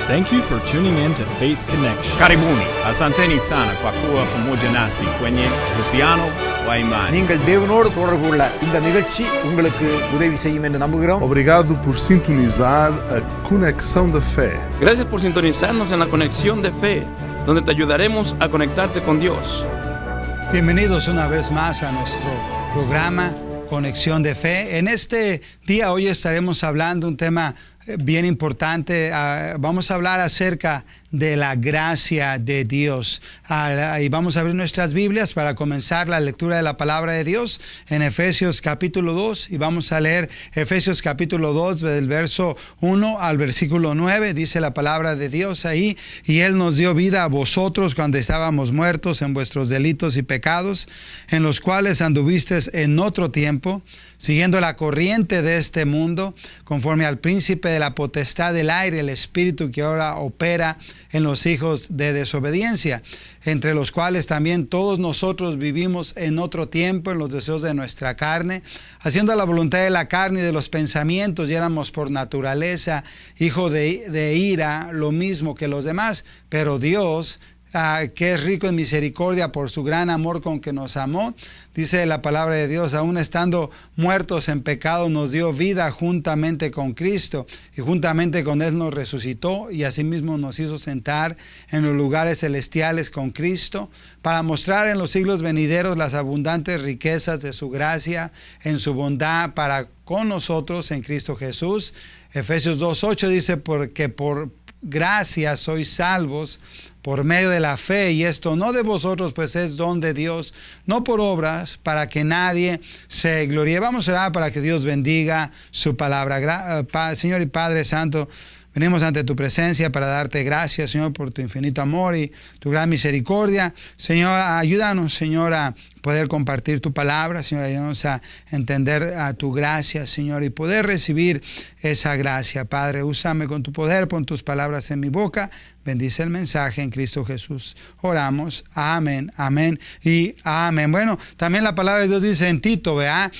Thank you for tuning in to Faith Connection. Karibuni, asanteni sana kwa kuwa pamoja nasi kwenye uhusiano wa imani. நீங்கள் தேவனோடு தொடர்பு கொள்ள இந்த நிகழ்ச்சி உங்களுக்கு உதவி செய்யும் என்று நம்புகிறோம். Obrigado por sintonizar a Conexão da Fé. Gracias por sintonizarnos en la Conexión de Fe, donde te ayudaremos a conectarte con Dios. Bienvenidos una vez más a nuestro programa Conexión de Fe. En este día hoy estaremos hablando un tema bien importante. Vamos a hablar acerca de la gracia de Dios. Y vamos a abrir nuestras Biblias para comenzar la lectura de la palabra de Dios en Efesios capítulo 2. Y vamos a leer Efesios capítulo 2 del verso 1 al versículo 9. Dice la palabra de Dios ahí: y Él nos dio vida a vosotros cuando estábamos muertos en vuestros delitos y pecados, en los cuales anduvisteis en otro tiempo, siguiendo la corriente de este mundo, conforme al príncipe de la potestad del aire, el espíritu que ahora opera en los hijos de desobediencia, entre los cuales también todos nosotros vivimos en otro tiempo en los deseos de nuestra carne, haciendo la voluntad de la carne y de los pensamientos, y éramos por naturaleza hijos de ira, lo mismo que los demás. Pero Dios, que es rico en misericordia por su gran amor con que nos amó, dice la palabra de Dios, aún estando muertos en pecado, nos dio vida juntamente con Cristo, y juntamente con Él nos resucitó, y asimismo nos hizo sentar en los lugares celestiales con Cristo, para mostrar en los siglos venideros las abundantes riquezas de su gracia en su bondad para con nosotros en Cristo Jesús. Efesios 2:8 dice: porque por gracia sois salvos por medio de la fe, y esto no de vosotros, pues es don de Dios, no por obras, para que nadie se gloríe. Vamos a orar para que Dios bendiga su palabra. Señor y Padre Santo, venimos ante tu presencia para darte gracias, Señor, por tu infinito amor y tu gran misericordia. Señor, ayúdanos, Señor, a poder compartir tu palabra, Señor, ayúdanos a entender a tu gracia, Señor, y poder recibir esa gracia. Padre, úsame con tu poder, pon tus palabras en mi boca. Bendice el mensaje en Cristo Jesús. Oramos. Amén, amén y amén. Bueno, también la palabra de Dios dice en Tito, ¿verdad?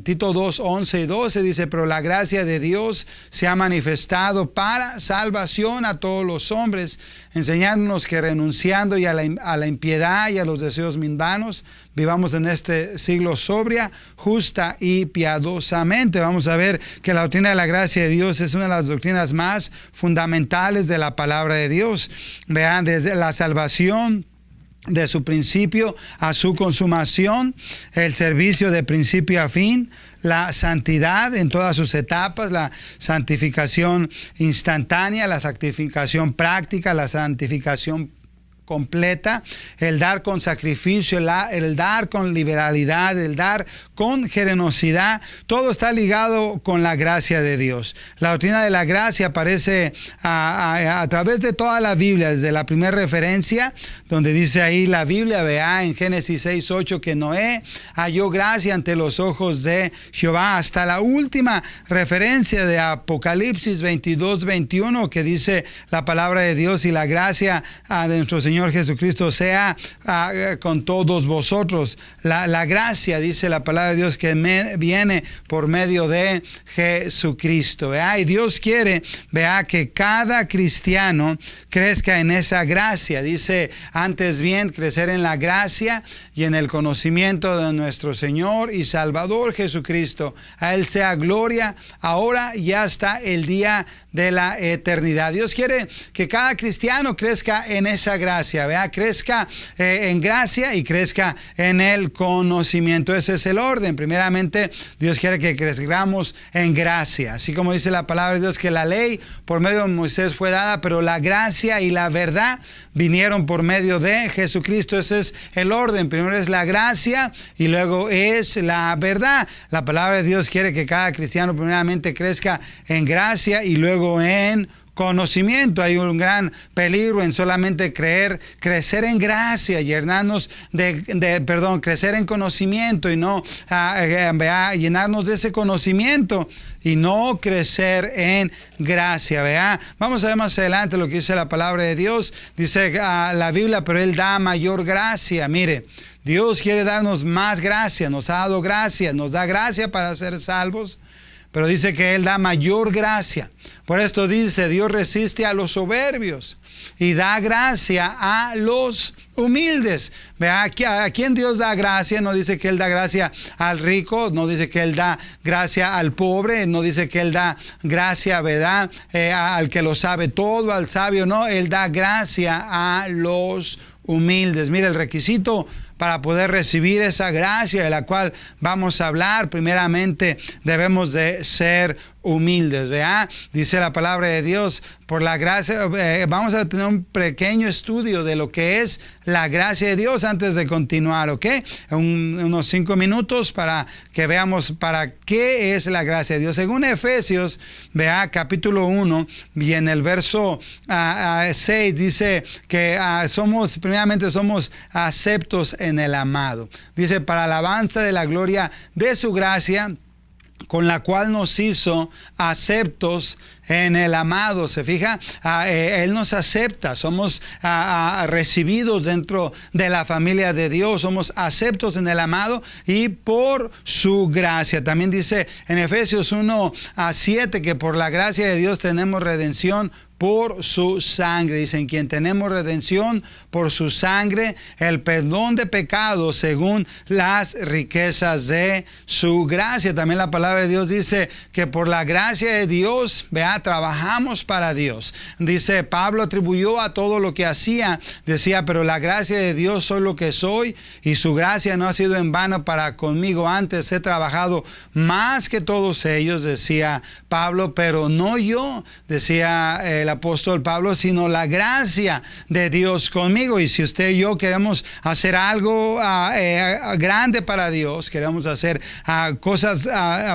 Tito 2, 11 y 12 dice: pero la gracia de Dios se ha manifestado para salvación a todos los hombres, enseñándonos que renunciando a la impiedad y a los deseos mundanos, vivamos en este siglo sobria, justa y piadosamente. Vamos a ver que la doctrina de la gracia de Dios es una de las doctrinas más fundamentales de la palabra de Dios. Vean, desde la salvación, de su principio a su consumación, el servicio de principio a fin, la santidad en todas sus etapas, la santificación instantánea, la santificación práctica, la santificación completa, el dar con sacrificio, el dar con liberalidad, el dar con generosidad. Todo está ligado con la gracia de Dios. La doctrina de la gracia aparece a través de toda la Biblia, desde la primera referencia, donde dice ahí la Biblia, vea en Génesis 6:8, que Noé halló gracia ante los ojos de Jehová, hasta la última referencia de Apocalipsis 22:21, que dice la palabra de Dios: y la gracia de nuestro Señor Jesucristo sea con todos vosotros. La gracia, dice la palabra de Dios, que viene por medio de Jesucristo. ¿Vea? Y Dios quiere, vea, que cada cristiano crezca en esa gracia. Dice: antes bien, crecer en la gracia y en el conocimiento de nuestro Señor y Salvador Jesucristo. A Él sea gloria ahora y hasta el día de la eternidad. Dios quiere que cada cristiano crezca en esa gracia, ¿vea? Crezca en gracia y crezca en el conocimiento. Ese es el orden. Primeramente, Dios quiere que crezcamos en gracia. Así como dice la palabra de Dios, que la ley por medio de Moisés fue dada, pero la gracia y la verdad vinieron por medio de Jesucristo. Ese es el orden. Primero es la gracia y luego es la verdad. La palabra de Dios quiere que cada cristiano primeramente crezca en gracia y luego en conocimiento. Hay un gran peligro en solamente crecer en gracia y llenarnos crecer en conocimiento y no llenarnos de ese conocimiento y no crecer en gracia. ¿Vea? Vamos a ver más adelante lo que dice la palabra de Dios. Dice la Biblia: pero Él da mayor gracia. Mire, Dios quiere darnos más gracia, nos ha dado gracia, nos da gracia para ser salvos, pero dice que Él da mayor gracia. Por esto dice, Dios resiste a los soberbios y da gracia a los humildes. Vea, ¿a quién Dios da gracia? No dice que Él da gracia al rico, no dice que Él da gracia al pobre, no dice que Él da gracia, ¿verdad? Al que lo sabe todo, al sabio, no. Él da gracia a los humildes. Mira, el requisito para poder recibir esa gracia de la cual vamos a hablar, primeramente debemos de ser humildes, ¿verdad? Dice la palabra de Dios, por la gracia, vamos a tener un pequeño estudio de lo que es la gracia de Dios antes de continuar, ¿ok? Unos 5 minutos para que veamos para qué es la gracia de Dios. Según Efesios, vea, capítulo 1, y en el verso 6 dice que primeramente somos aceptos en el amado. Dice, para alabanza de la gloria de su gracia, con la cual nos hizo aceptos en el amado. ¿Se fija? Él nos acepta, somos recibidos dentro de la familia de Dios, somos aceptos en el amado y por su gracia. También dice en Efesios 1:7 que por la gracia de Dios tenemos redención por su sangre. Dicen, quien tenemos redención por su sangre, el perdón de pecados según las riquezas de su gracia. También la palabra de Dios dice que por la gracia de Dios, vea, trabajamos para Dios. Dice, Pablo atribuyó a todo lo que hacía, decía, pero la gracia de Dios soy lo que soy y su gracia no ha sido en vano para conmigo. Antes he trabajado más que todos ellos, decía Pablo, pero no yo, decía el apóstol Pablo, sino la gracia de Dios conmigo. Y si usted y yo queremos hacer algo grande para Dios, queremos hacer cosas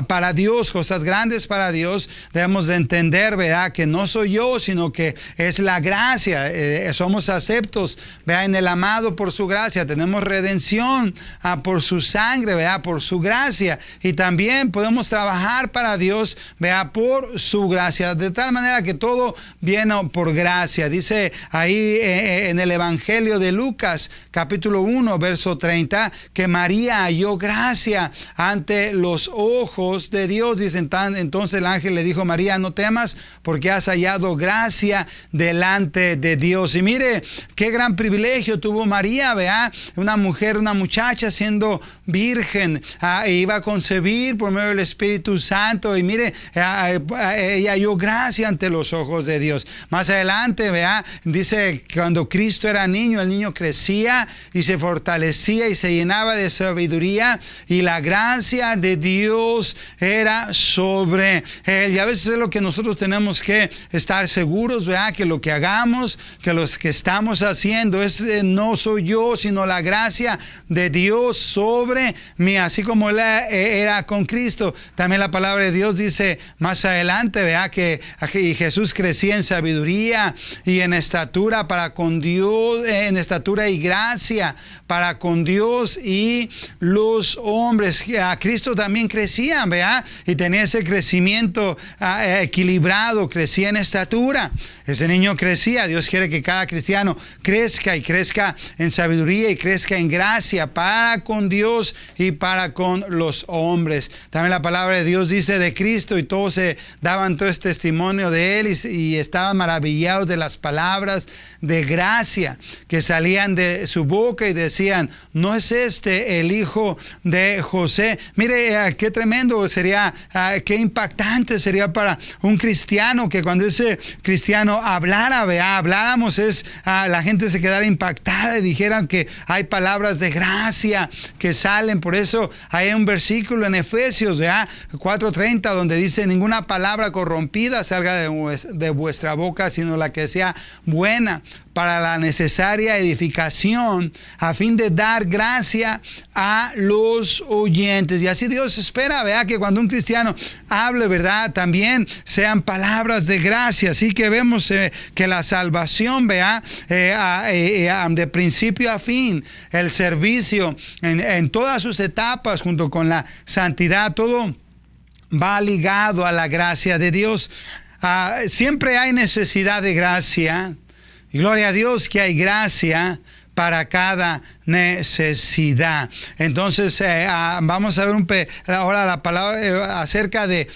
para Dios, cosas grandes para Dios, debemos de entender, ¿verdad?, que no soy yo, sino que es la gracia. Somos aceptos, ¿verdad?, en el amado por su gracia. Tenemos redención por su sangre, ¿verdad?, por su gracia. Y también podemos trabajar para Dios, ¿verdad?, por su gracia. De tal manera que todo viene por gracia. Dice ahí en el Evangelio de Lucas, capítulo 1, verso 30, que María halló gracia ante los ojos de Dios. Dice, entonces el ángel le dijo, María, no temas, porque has hallado gracia delante de Dios. Y mire, qué gran privilegio tuvo María, ¿verdad? Una mujer, una muchacha siendo virgen, iba a concebir por medio del Espíritu Santo. Y mire, ella halló gracia ante los ojos de Dios. Más adelante, vea, dice que cuando Cristo era niño, el niño crecía y se fortalecía y se llenaba de sabiduría y la gracia de Dios era sobre él. Y a veces es lo que nosotros tenemos que estar seguros, vea, que lo que hagamos, que los que estamos haciendo no soy yo, sino la gracia de Dios sobre mí, así como él era con Cristo. También la palabra de Dios dice más adelante, vea, que Jesús crecía en sabiduría y en estatura para con Dios, en estatura y gracia para con Dios y los hombres. A Cristo también crecía, ¿verdad? Y tenía ese crecimiento equilibrado, crecía en estatura. Ese niño crecía. Dios quiere que cada cristiano crezca y crezca en sabiduría y crezca en gracia para con Dios y para con los hombres. También la palabra de Dios dice de Cristo, y todos se daban todo este testimonio de él y estaban maravillados de las palabras de gracia que salían de su boca y decían, ¿no es este el hijo de José? Mire, qué tremendo sería, qué impactante sería para un cristiano que cuando ese cristiano habláramos, la gente se quedara impactada y dijeran que hay palabras de gracia que salen. Por eso hay un versículo en Efesios 4:30 donde dice, ninguna palabra corrompida salga de vuestra boca, sino la que sea buena para la necesaria edificación, a fin de dar gracia a los oyentes. Y así Dios espera, ¿verdad?, que cuando un cristiano hable, ¿verdad?, también sean palabras de gracia. Así que vemos que la salvación, ¿verdad?, de principio a fin, el servicio en todas sus etapas, junto con la santidad, todo va ligado a la gracia de Dios. Siempre hay necesidad de gracia. Y gloria a Dios que hay gracia para cada necesidad. Entonces vamos a ver ahora la palabra acerca de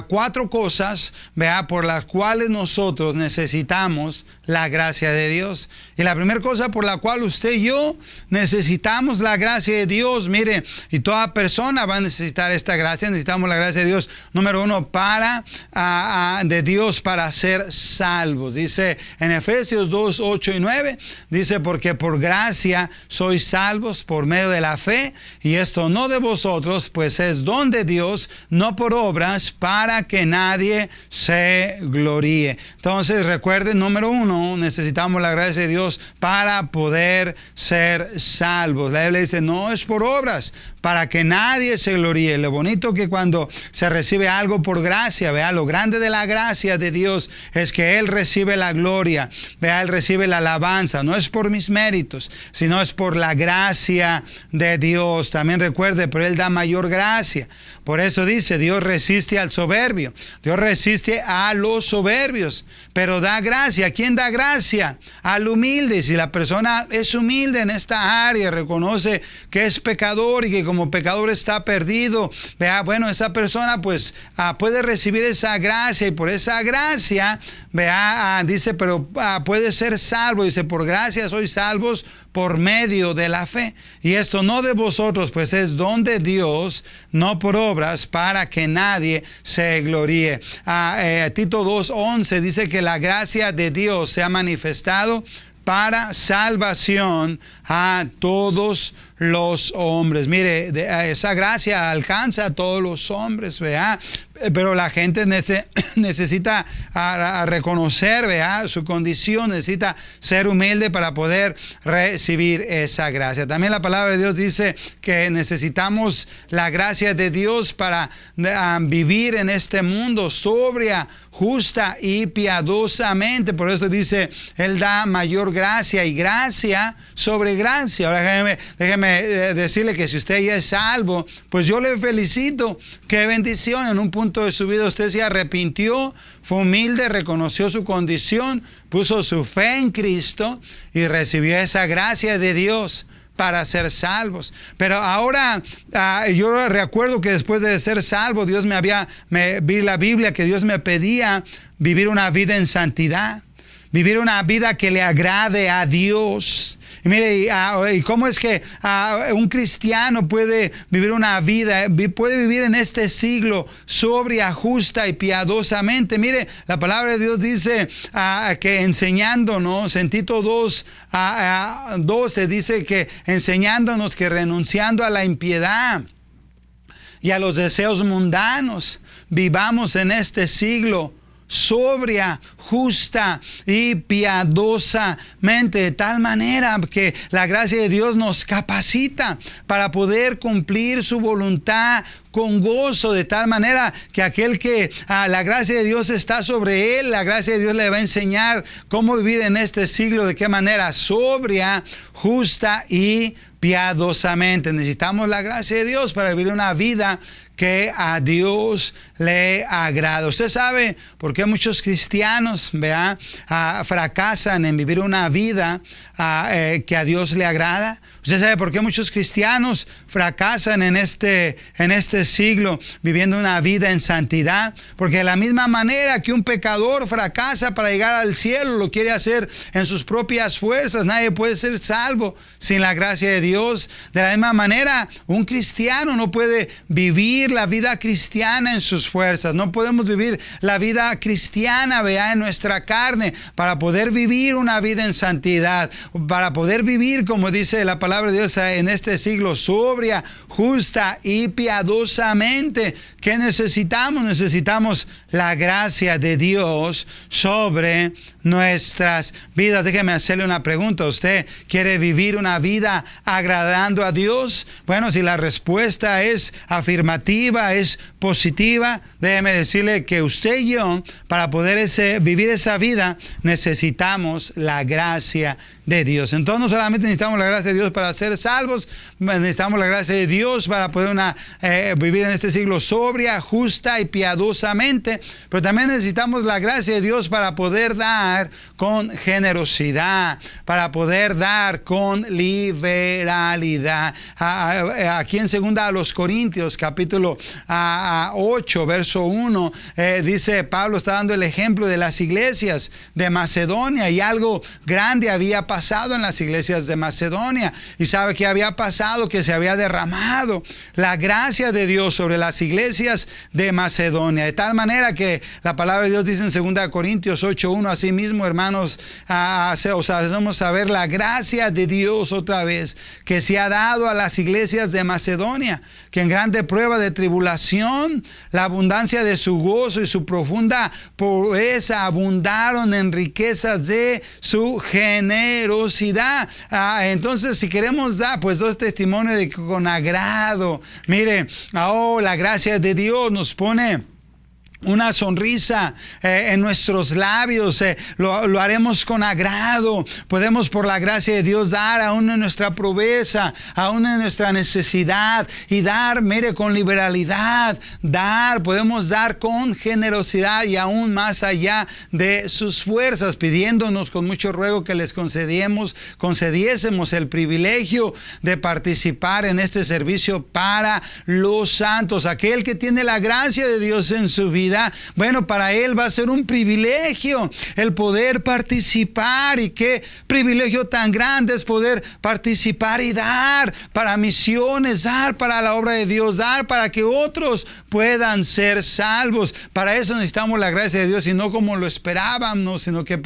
4 cosas, ¿vea?, por las cuales nosotros necesitamos la gracia de Dios. Y la primera cosa por la cual usted y yo necesitamos la gracia de Dios, mire, y toda persona va a necesitar esta gracia, necesitamos la gracia de Dios, número 1, de Dios para ser salvos. Dice en Efesios 2, 8 y 9, dice, porque por gracia sois salvos por medio de la fe, y esto no de vosotros, pues es don de Dios, no por obras, para que nadie se gloríe. Entonces recuerden, número 1, necesitamos la gracia de Dios para poder ser salvos. La Biblia dice, no es por obras, para que nadie se gloríe. Lo bonito que cuando se recibe algo por gracia, vea, lo grande de la gracia de Dios es que Él recibe la gloria, vea, Él recibe la alabanza. No es por mis méritos, sino es por la gracia de Dios. También recuerde, pero Él da mayor gracia. Por eso dice, Dios resiste al soberbio, Dios resiste a los soberbios, pero da gracia. ¿A quién da gracia? Al humilde. Si la persona es humilde en esta área, reconoce que es pecador y que como pecador está perdido, vea, bueno, esa persona pues puede recibir esa gracia, y por esa gracia, vea, dice, pero puede ser salvo. Dice, por gracia sois salvos por medio de la fe, y esto no de vosotros, pues es don de Dios, no por obras, para que nadie se gloríe. Tito 2:11 dice que la gracia de Dios se ha manifestado para salvación a todos los hombres. Mire, esa gracia alcanza a todos los hombres, ¿vea? Pero la gente necesita reconocer, ¿vea?, su condición, necesita ser humilde para poder recibir esa gracia. También la palabra de Dios dice que necesitamos la gracia de Dios para vivir en este mundo sobria, justa y piadosamente. Por eso dice, Él da mayor gracia, y gracia sobre gracia. Ahora déjeme decirle que si usted ya es salvo, pues yo le felicito. Qué bendición. En un punto de su vida usted se arrepintió, fue humilde, reconoció su condición, puso su fe en Cristo y recibió esa gracia de Dios para ser salvos. Pero ahora yo recuerdo que después de ser salvo, Dios vi la Biblia que Dios me pedía vivir una vida en santidad, vivir una vida que le agrade a Dios. Y mire, y cómo es que un cristiano puede vivir una vida, puede vivir en este siglo sobria, justa y piadosamente. Mire, la palabra de Dios dice que enseñándonos, en Tito 2:12 dice que enseñándonos que renunciando a la impiedad y a los deseos mundanos, vivamos en este siglo sobria, justa y piadosamente, de tal manera que la gracia de Dios nos capacita para poder cumplir su voluntad con gozo, de tal manera que aquel que la gracia de Dios está sobre él, la gracia de Dios le va a enseñar cómo vivir en este siglo, de qué manera sobria, justa y piadosamente. Necesitamos la gracia de Dios para vivir una vida que a Dios le agrada. Usted sabe por qué muchos cristianos, fracasan en vivir una vida que a Dios le agrada. Usted sabe por qué muchos cristianos fracasan en este siglo viviendo una vida en santidad. Porque de la misma manera que un pecador fracasa para llegar al cielo, lo quiere hacer en sus propias fuerzas. Nadie puede ser salvo sin la gracia de Dios. De la misma manera, un cristiano no puede vivir la vida cristiana en sus fuerzas. No podemos vivir la vida cristiana, en nuestra carne, para poder vivir una vida en santidad, para poder vivir, como dice la palabra de Dios, en este siglo sobria, justa y piadosamente. ¿Qué necesitamos? Necesitamos la gracia de Dios sobre nuestras vidas. Déjeme hacerle una pregunta. ¿Usted quiere vivir una vida agradando a Dios? Bueno, si la respuesta es afirmativa, es positiva, déjeme decirle que usted y yo, para poder vivir esa vida, necesitamos la gracia de Dios. Entonces no solamente necesitamos la gracia de Dios para ser salvos, necesitamos la gracia de Dios para poder vivir en este siglo sobria, justa y piadosamente, pero también necesitamos la gracia de Dios para poder dar con generosidad, para poder dar con liberalidad. Aquí en 2 Corintios capítulo 8 verso 1 dice, Pablo está dando el ejemplo de las iglesias de Macedonia, y algo grande había pasado en las iglesias de Macedonia. ¿Y sabe qué había pasado? Que se había derramado la gracia de Dios sobre las iglesias de Macedonia, de tal manera que la palabra de Dios dice en 2 Corintios 8:1, asimismo, hermanos, os hacemos saber la gracia de Dios otra vez, que se ha dado a las iglesias de Macedonia, que en grande prueba de tribulación, la abundancia de su gozo y su profunda pobreza abundaron en riquezas de su generosidad. Entonces, si queremos dar, pues, dos testimonios de que con agrado, mire, la gracia de Dios nos pone una sonrisa en nuestros labios, lo haremos con agrado. Podemos, por la gracia de Dios, dar aún en nuestra pobreza, aún en nuestra necesidad, y dar, mire, con liberalidad. Podemos dar con generosidad y aún más allá de sus fuerzas, pidiéndonos con mucho ruego que les concediésemos el privilegio de participar en este servicio para los santos. Aquel que tiene la gracia de Dios en su vida, bueno, para él va a ser un privilegio el poder participar. Y qué privilegio tan grande es poder participar y dar para misiones, dar para la obra de Dios, dar para que otros puedan ser salvos. Para eso necesitamos la gracia de Dios, y no como lo esperábamos, sino que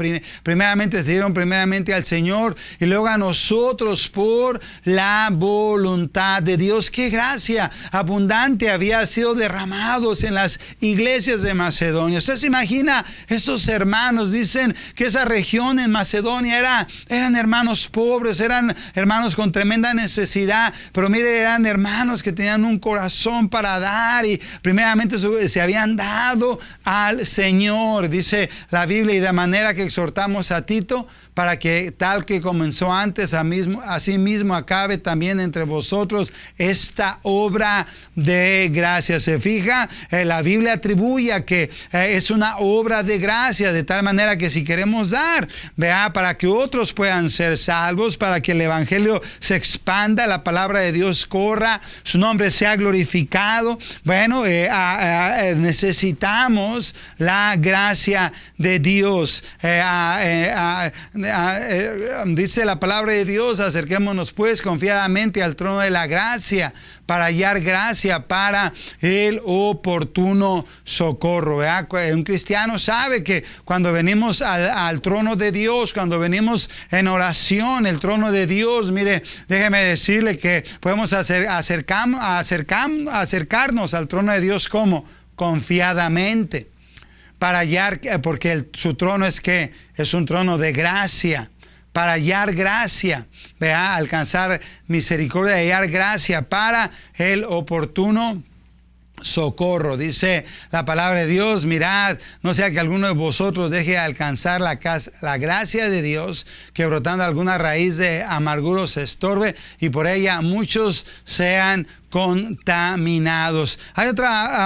primeramente se dieron primeramente al Señor y luego a nosotros por la voluntad de Dios. Qué gracia abundante había sido derramados en las iglesias de Macedonia. Usted se imagina, estos hermanos dicen que esa región en Macedonia eran hermanos pobres, eran hermanos con tremenda necesidad, pero mire, eran hermanos que tenían un corazón para dar, y primeramente se habían dado al Señor, dice la Biblia, y de manera que exhortamos a Tito para que tal que comenzó antes, así mismo acabe también entre vosotros esta obra de gracia. Se fija, la Biblia atribuye a que es una obra de gracia, de tal manera que si queremos dar, para que otros puedan ser salvos, para que el evangelio se expanda, la palabra de Dios corra, su nombre sea glorificado, bueno, necesitamos la gracia de Dios. Dice la palabra de Dios, acerquémonos pues confiadamente al trono de la gracia para hallar gracia para el oportuno socorro. Un cristiano sabe que cuando venimos al trono de Dios, cuando venimos en oración, el trono de Dios, mire, déjeme decirle que podemos acercarnos al trono de Dios como confiadamente, para hallar, porque su trono es un trono de gracia, para hallar gracia, alcanzar misericordia, hallar gracia para el oportuno socorro. Dice la palabra de Dios, mirad, no sea que alguno de vosotros deje alcanzar la gracia de Dios, que brotando alguna raíz de amargura se estorbe, y por ella muchos sean contaminados. Hay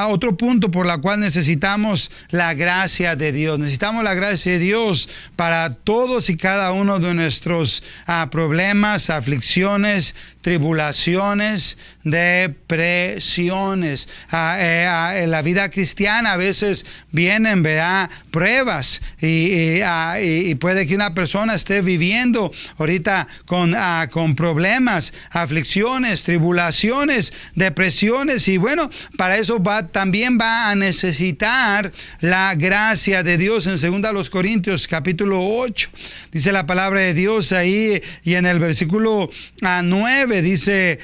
otro punto por la cual necesitamos la gracia de Dios. Necesitamos la gracia de Dios para todos y cada uno de nuestros problemas, aflicciones, tribulaciones, depresiones. En la vida cristiana a veces vienen, pruebas, y puede que una persona esté viviendo ahorita con problemas, aflicciones, tribulaciones, depresiones, y bueno, para eso también va a necesitar la gracia de Dios. En 2 Corintios capítulo 8 dice la palabra de Dios ahí, y en el versículo 9 dice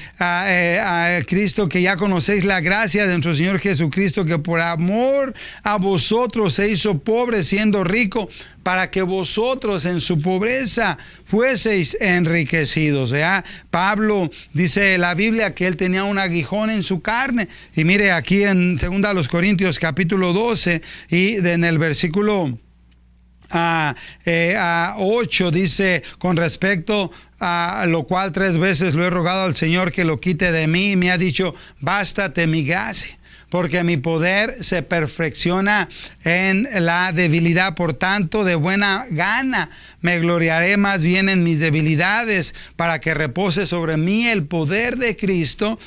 Cristo, que ya conocéis la gracia de nuestro Señor Jesucristo, que por amor a vosotros se hizo pobre siendo rico, para que vosotros en su pobreza fueseis enriquecidos. Pablo dice la Biblia que él tenía un aguijón en su carne, y mire aquí en 2 Corintios capítulo 12 y en el versículo 8 dice, con respecto a lo cual 3 veces lo he rogado al Señor que lo quite de mí, y me ha dicho, bástate mi gracia, porque mi poder se perfecciona en la debilidad. Por tanto, de buena gana me gloriaré más bien en mis debilidades, para que repose sobre mí el poder de Cristo.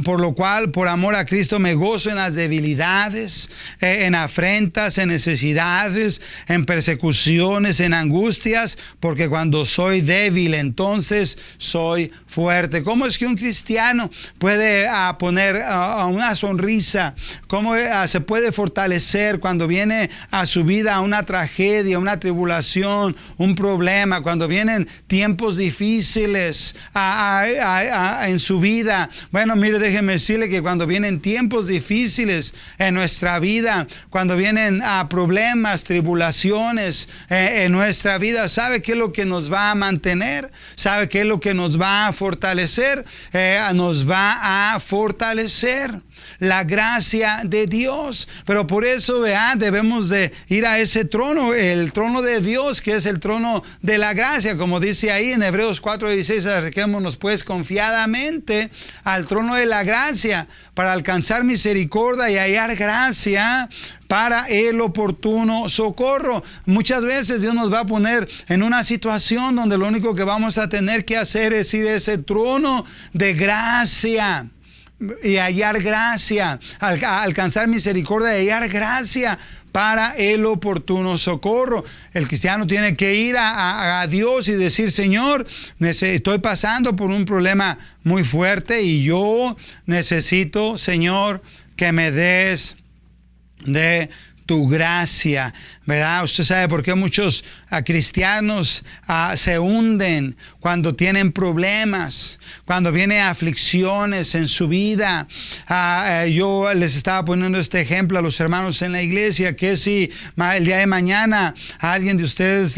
Por lo cual, por amor a Cristo, me gozo en las debilidades, en afrentas, en necesidades, en persecuciones, en angustias, porque cuando soy débil, entonces soy fuerte. ¿Cómo es que un cristiano puede poner una sonrisa? ¿Cómo se puede fortalecer cuando viene a su vida una tragedia, una tribulación, un problema, cuando vienen tiempos difíciles en su vida? Bueno, mire, déjeme decirle que cuando vienen tiempos difíciles en nuestra vida, cuando vienen problemas, tribulaciones en nuestra vida, ¿sabe qué es lo que nos va a mantener? ¿Sabe qué es lo que nos va a fortalecer? Nos va a fortalecer la gracia de Dios. Pero por eso, debemos de ir a ese trono, el trono de Dios, que es el trono de la gracia, como dice ahí en Hebreos 4:16, acerquémonos pues confiadamente al trono de la gracia para alcanzar misericordia y hallar gracia para el oportuno socorro. Muchas veces Dios nos va a poner en una situación donde lo único que vamos a tener que hacer es ir a ese trono de gracia y hallar gracia, alcanzar misericordia y hallar gracia para el oportuno socorro. El cristiano tiene que ir a Dios y decir, Señor, estoy pasando por un problema muy fuerte y yo necesito, Señor, que me des de tu gracia, ¿verdad? Usted sabe por qué muchos cristianos se hunden cuando tienen problemas, cuando vienen aflicciones en su vida. Yo les estaba poniendo este ejemplo a los hermanos en la iglesia, que si el día de mañana a alguien de ustedes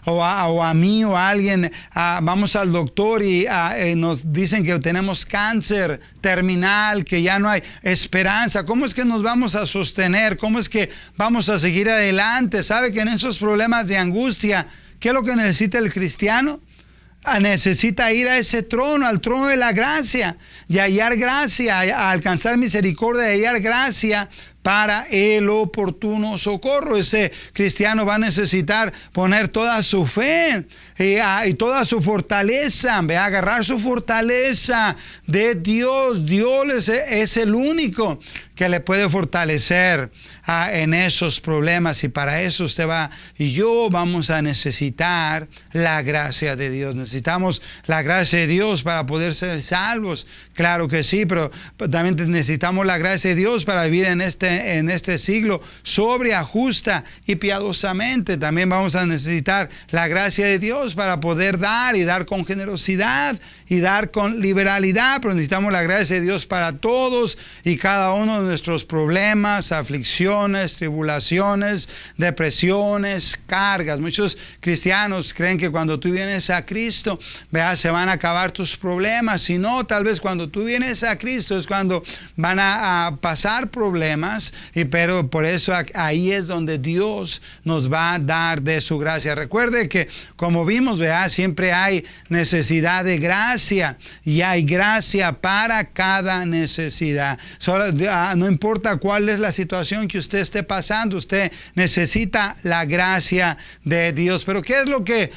o a mí o a alguien vamos al doctor y nos dicen que tenemos cáncer terminal, que ya no hay esperanza, ¿cómo es que nos vamos a sostener? ¿Cómo es que vamos a seguir adelante? ¿Sabe que en esos problemas de angustia, qué es lo que necesita el cristiano? Necesita ir a ese trono, al trono de la gracia, y hallar gracia, a alcanzar misericordia y hallar gracia para el oportuno socorro. Ese cristiano va a necesitar poner toda su fe y toda su fortaleza, agarrar su fortaleza de Dios. Dios es el único que le puede fortalecer en esos problemas, y para eso usted y yo vamos a necesitar la gracia de Dios. Necesitamos la gracia de Dios para poder ser salvos, claro que sí, pero también necesitamos la gracia de Dios para vivir en este siglo sobria, justa y piadosamente. También vamos a necesitar la gracia de Dios para poder dar, y dar con generosidad y dar con liberalidad, pero necesitamos la gracia de Dios para todos y cada uno de nuestros problemas, aflicciones, tribulaciones, depresiones, cargas. Muchos cristianos creen que cuando tú vienes a Cristo, se van a acabar tus problemas. Si no, tal vez cuando tú vienes a Cristo es cuando van a pasar problemas, pero por eso ahí es donde Dios nos va a dar de su gracia. Recuerde que, como vimos, siempre hay necesidad de gracia, y hay gracia para cada necesidad. No importa cuál es la situación que usted esté pasando, usted necesita la gracia de Dios. Pero ¿qué es lo que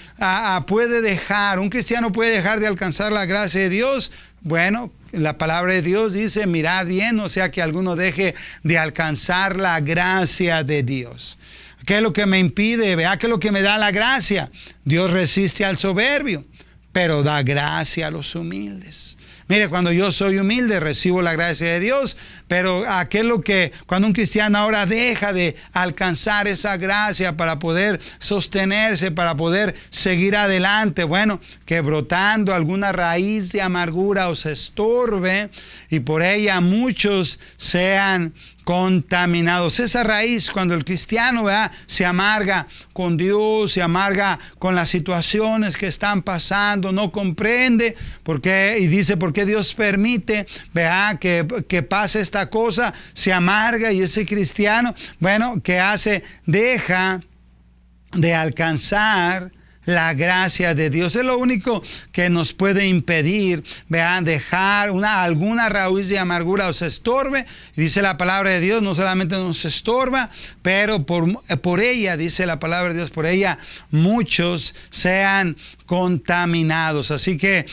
puede dejar? ¿Un cristiano puede dejar de alcanzar la gracia de Dios? Bueno, la palabra de Dios dice, mirad bien, no sea que alguno deje de alcanzar la gracia de Dios. ¿Qué es lo que me impide? ¿Qué es lo que me da la gracia? Dios resiste al soberbio, pero da gracia a los humildes. Mire, cuando yo soy humilde, recibo la gracia de Dios, pero cuando un cristiano ahora deja de alcanzar esa gracia para poder sostenerse, para poder seguir adelante, que brotando alguna raíz de amargura os estorbe, y por ella muchos sean contaminados. Esa raíz, cuando el cristiano se amarga con Dios, se amarga con las situaciones que están pasando, no comprende por qué, y dice por qué Dios permite que pase esta cosa, se amarga, y ese cristiano, ¿qué hace? Deja de alcanzar la gracia de Dios. Es lo único que nos puede impedir, vean, dejar alguna raíz de amargura os estorbe. Dice la palabra de Dios, no solamente nos estorba, pero por ella, dice la palabra de Dios, por ella muchos sean contaminados. Así que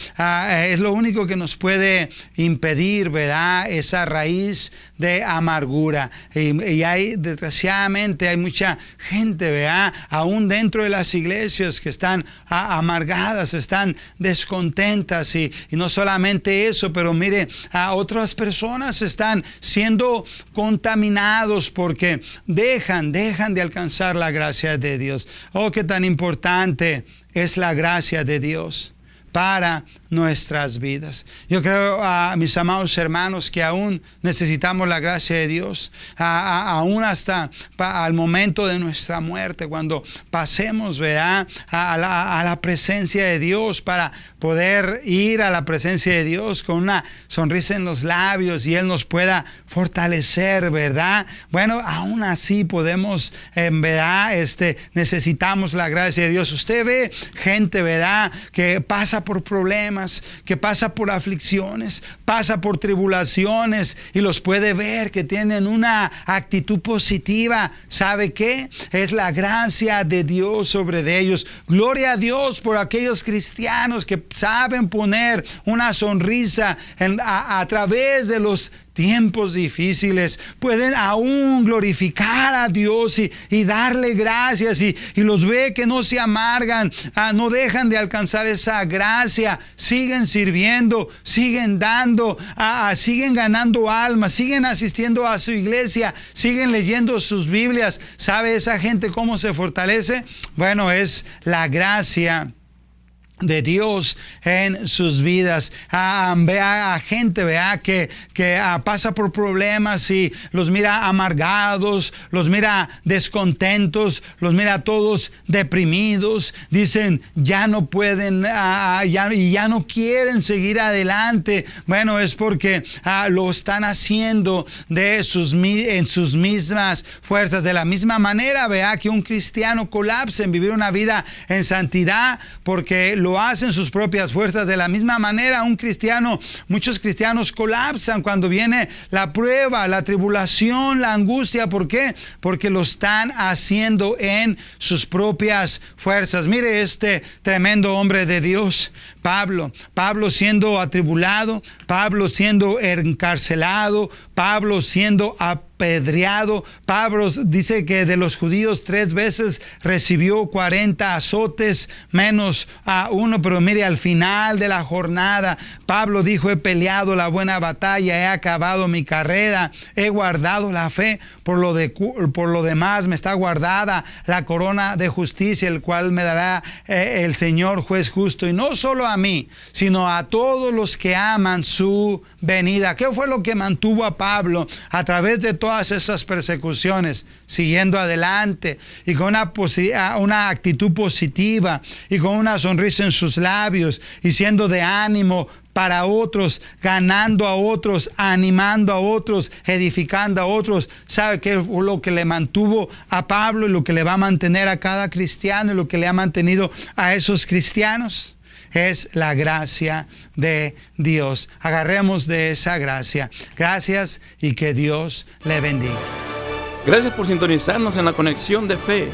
es lo único que nos puede impedir, ¿verdad? Esa raíz de amargura. Y desgraciadamente hay mucha gente, ¿verdad? Aún dentro de las iglesias que están amargadas, están descontentas. Y no solamente eso, pero mire, otras personas están siendo contaminados porque dejan de alcanzar la gracia de Dios. Oh, qué tan importante es la gracia de Dios para nuestras vidas. Yo creo, mis amados hermanos, que aún necesitamos la gracia de Dios, aún hasta al momento de nuestra muerte, cuando pasemos, ¿verdad?, a la presencia de Dios, para poder ir a la presencia de Dios con una sonrisa en los labios y Él nos pueda fortalecer, ¿verdad? Bueno, aún así podemos, ¿verdad?, necesitamos la gracia de Dios. Usted ve gente, ¿verdad?, que pasa por problemas, que pasa por aflicciones, pasa por tribulaciones, y los puede ver que tienen una actitud positiva. ¿Sabe qué? Es la gracia de Dios sobre de ellos. Gloria a Dios por aquellos cristianos que saben poner una sonrisa a través de los tiempos difíciles. Pueden aún glorificar a Dios y darle gracias, y los ve que no se amargan, no dejan de alcanzar esa gracia, siguen sirviendo, siguen dando, siguen ganando almas, siguen asistiendo a su iglesia, siguen leyendo sus Biblias. ¿Sabe esa gente cómo se fortalece? Bueno, es la gracia de Dios en sus vidas. Vea a gente, vea que pasa por problemas y los mira amargados, los mira descontentos, los mira todos deprimidos. Dicen, ya no pueden, ya no quieren seguir adelante. Bueno, es porque lo están haciendo en sus mismas fuerzas. De la misma manera, vea que un cristiano colapsa en vivir una vida en santidad porque lo hacen sus propias fuerzas. De la misma manera, muchos cristianos colapsan cuando viene la prueba, la tribulación, la angustia. ¿Por qué? Porque lo están haciendo en sus propias fuerzas. Mire este tremendo hombre de Dios, Pablo siendo atribulado, Pablo siendo encarcelado, Pablo siendo apedreado. Pablo dice que de los judíos 3 veces recibió 40 azotes menos uno, pero mire, al final de la jornada, Pablo dijo, he peleado la buena batalla, he acabado mi carrera, he guardado la fe, por lo demás me está guardada la corona de justicia, el cual me dará el Señor juez justo, y no solo a mí, sino a todos los que aman su venida. ¿Qué fue lo que mantuvo a Pablo a través de todas esas persecuciones? Siguiendo adelante y con una actitud positiva y con una sonrisa en sus labios y siendo de ánimo para otros, ganando a otros, animando a otros, edificando a otros. ¿Sabe qué fue lo que le mantuvo a Pablo y lo que le va a mantener a cada cristiano y lo que le ha mantenido a esos cristianos? Es la gracia de Dios. Agarremos de esa gracia. Gracias y que Dios le bendiga. Gracias por sintonizarnos en la Conexión de Fe.